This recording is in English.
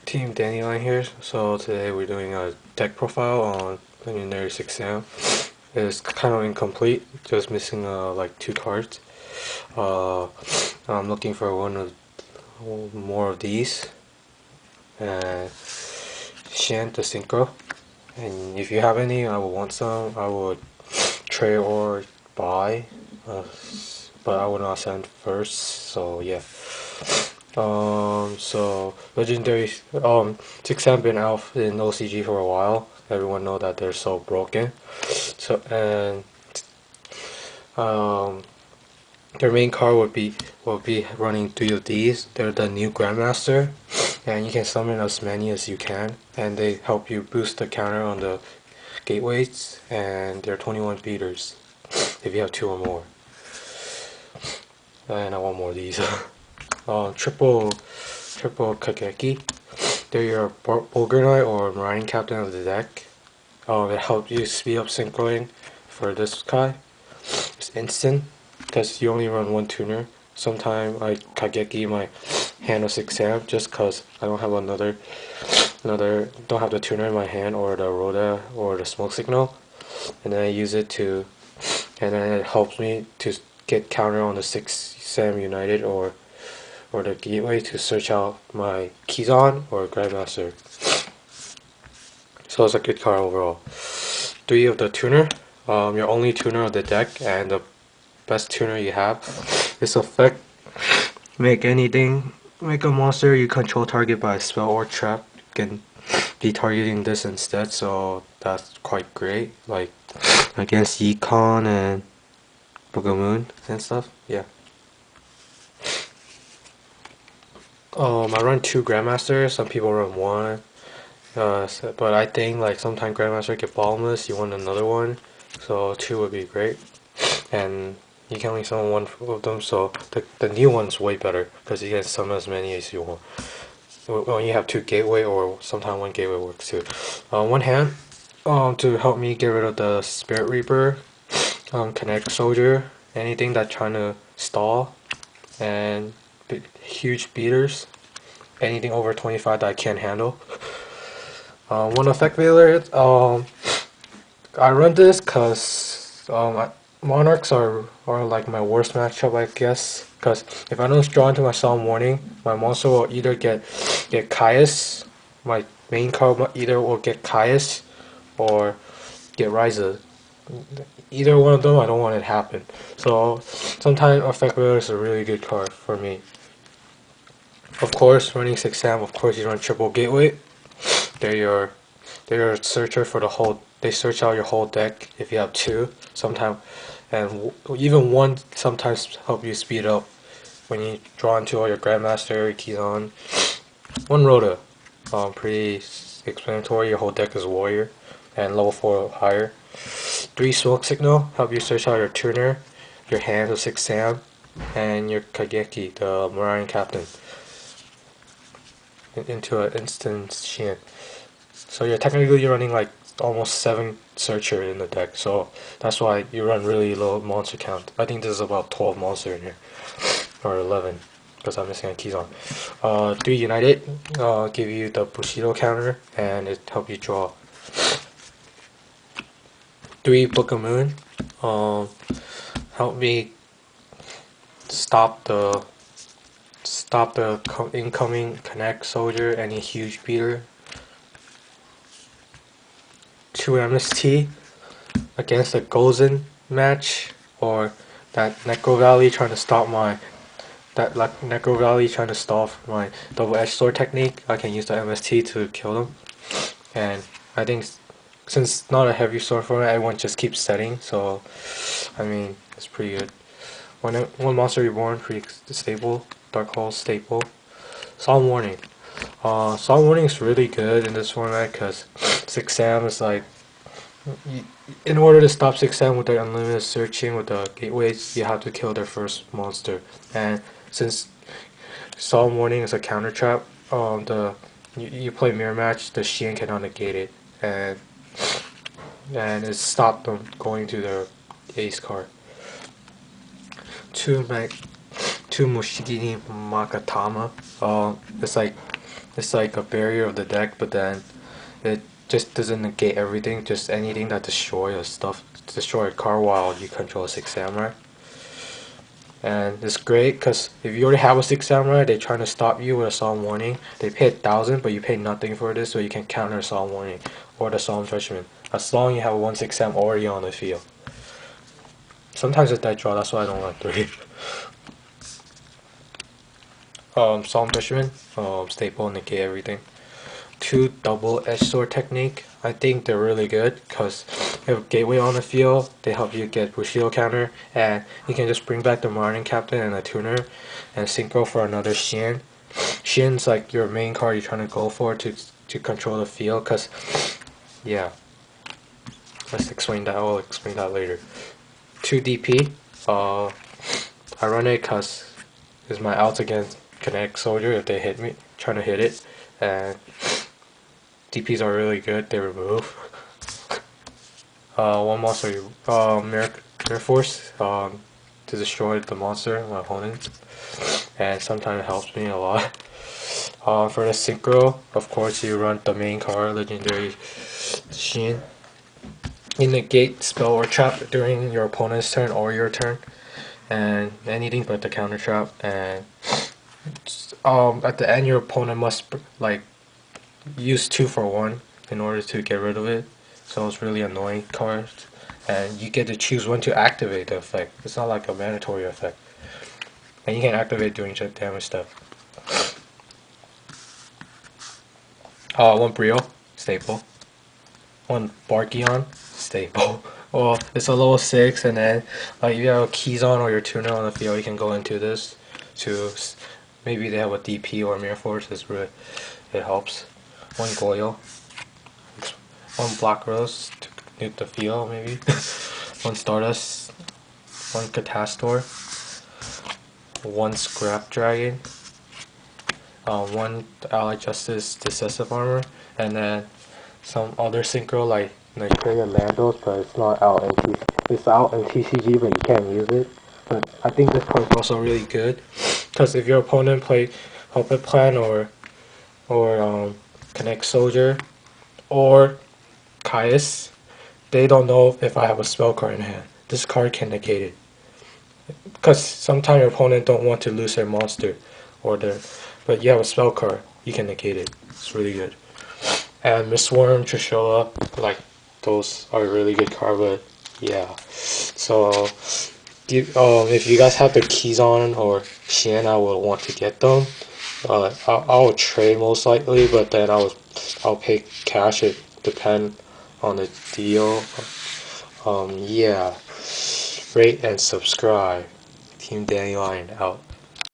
Team Dandelion here. So today we're doing a deck profile on Legendary 6 Sam. It's kind of incomplete, just missing like 2 cards. Uh, I'm looking for more of these. And Shi En the Synchro. And if you have any, I would want some. I would trade or buy. But I would not send first. So yeah. So legendary 6 have been out in OCG for a while. Everyone know that they're so broken. So and um, their main card will be running 3 of these. They're the new Grandmaster, and you can summon as many as you can, and they help you boost the counter on the gateways, and they're 21 beaters if you have 2 or more. And I want more of these. Triple Kageki. They're your Bulgar or Marine Captain of the deck. It helps you speed up synchroing for this guy. It's instant, because you only run 1 tuner. Sometimes I Kageki my hand of 6 Sam just because I don't have don't have the tuner in my hand, or the Rhoda or the smoke signal, and then I use it and then it helps me to get counter on the 6 Sam United or the gateway to search out my Kizan or Grandmaster. So it's a good card overall. 3 of the tuner, your only tuner of the deck and the best tuner you have. This effect make a monster you control target by a spell or trap can be targeting this instead, so that's quite great. Like against Yukon and Moon and stuff. Yeah. I run 2 Grandmasters. Some people run 1. But I think like sometimes Grandmaster get bottomless. You want another one, so 2 would be great. And you can only summon 1 of them, so the new one's way better because you can summon as many as you want. When you have 2 gateway, or sometimes 1 gateway works too. One hand, to help me get rid of the Spirit Reaper, Connect Soldier, anything that's trying to stall, and huge beaters, anything over 25 that I can't handle. One effect veiler, I run this because Monarchs are like my worst matchup, I guess. Because if I don't draw into my Solemn Warning, my monster will either get Caius, my main card either will get Caius or get Ryza. Either one of them, I don't want it to happen. So sometimes effect veiler is a really good card for me. Of course, running 6 Sam, of course you run triple gateway. They're your searcher for the whole. They search out your whole deck if you have 2. Sometimes, and even 1 sometimes help you speed up when you draw into all your Grandmaster, Kizan. 1 Rhoda, pretty explanatory. Your whole deck is warrior and level 4 or higher. 3 Smoke Signal help you search out your tuner, your hand of 6 Sam, and your Kageki, the Marine Captain, into an instant Shi En. So you're running like almost 7 searcher in the deck, so that's why you run really low monster count. I think there's about 12 monster in here, or 11, because I'm missing a Kizan. 3 United, give you the Bushido counter, and it help you draw. 3 Book of Moon, help me stop the incoming Connect Soldier, any huge beater. 2 MST against the Gozen match, or that Necro Valley trying to stop my Necro Valley trying to stop my double edged sword technique. I can use the MST to kill them, and I think since not a heavy sword format, everyone just keeps setting. So I mean, it's pretty good. One Monster Reborn, pretty stable. Dark Hole staple. Solemn Warning. Solemn Warning is really good in this format because 6 Sam is like, in order to stop 6 Sam with their unlimited searching with the gateways, you have to kill their first monster. And since Solemn Warning is a counter trap, you play mirror match, the Shi En cannot negate it, and it stopped them going to their ace card. 2 Mushigini Makatama. It's like It's like a barrier of the deck, but then it just doesn't negate everything, just anything that destroy a card while you control a 6 samurai. And it's great because if you already have a 6 samurai, they're trying to stop you with a Solemn Warning. They pay 1,000, but you pay nothing for this, so you can counter a Solemn Warning or the Solemn Judgment as long as you have a 1/6 sam already on the field. Sometimes it's that draw, that's why I don't like 3. Solemn Judgment, staple, negate everything. 2 double-edged sword technique. I think they're really good because you have gateway on the field. They help you get Bushido counter, and you can just bring back the Marine Captain and a tuner, and synchro for another Shi En. Shi En's like your main card you're trying to go for to control the field. Cause yeah, let's explain that. I'll explain that later. 2 DP. I run it cause it's my outs against kinetic soldier if they hit me, trying to hit it, and DPs are really good, they remove. One monster, Mirror Force, to destroy the monster, my opponent. And sometimes it helps me a lot. For the synchro, of course you run the main card, Legendary Shi En. You negate spell or trap during your opponent's turn or your turn. And anything but the counter trap. And at the end your opponent must like use 2 for 1 in order to get rid of it, so it's really annoying card, and you get to choose when to activate the effect. It's not like a mandatory effect, and you can activate during damage stuff. 1 Brio, staple. 1 Barkyon, staple. Well, it's a level 6, and then like if you have a Kizan or your tuner on the field, you can go into this to maybe they have a DP or Mirror Force. It helps. 1 Goyo, 1 Black Rose to nuke the field maybe, 1 Stardust, 1 Catastor, 1 Scrap Dragon, 1 Allied Justice Decisive Armor, and then some other synchro like Naturia Landos, but it's not out in it's out in TCG, but you can't use it. But I think this card is also really good because if your opponent play Puppet Plan or Connect Soldier or Caius, they don't know if I have a spell card in hand. This card can negate it. Because sometimes your opponent don't want to lose their monster but you have a spell card, you can negate it. It's really good. And Miss Worm, Trishula, like those are really good cards, but yeah. So if you guys have the Kizan or Shi En, I would want to get them. I'll trade most likely, but then I'll pay cash. It depend on the deal. Yeah. Rate and subscribe. Team Dandelion out.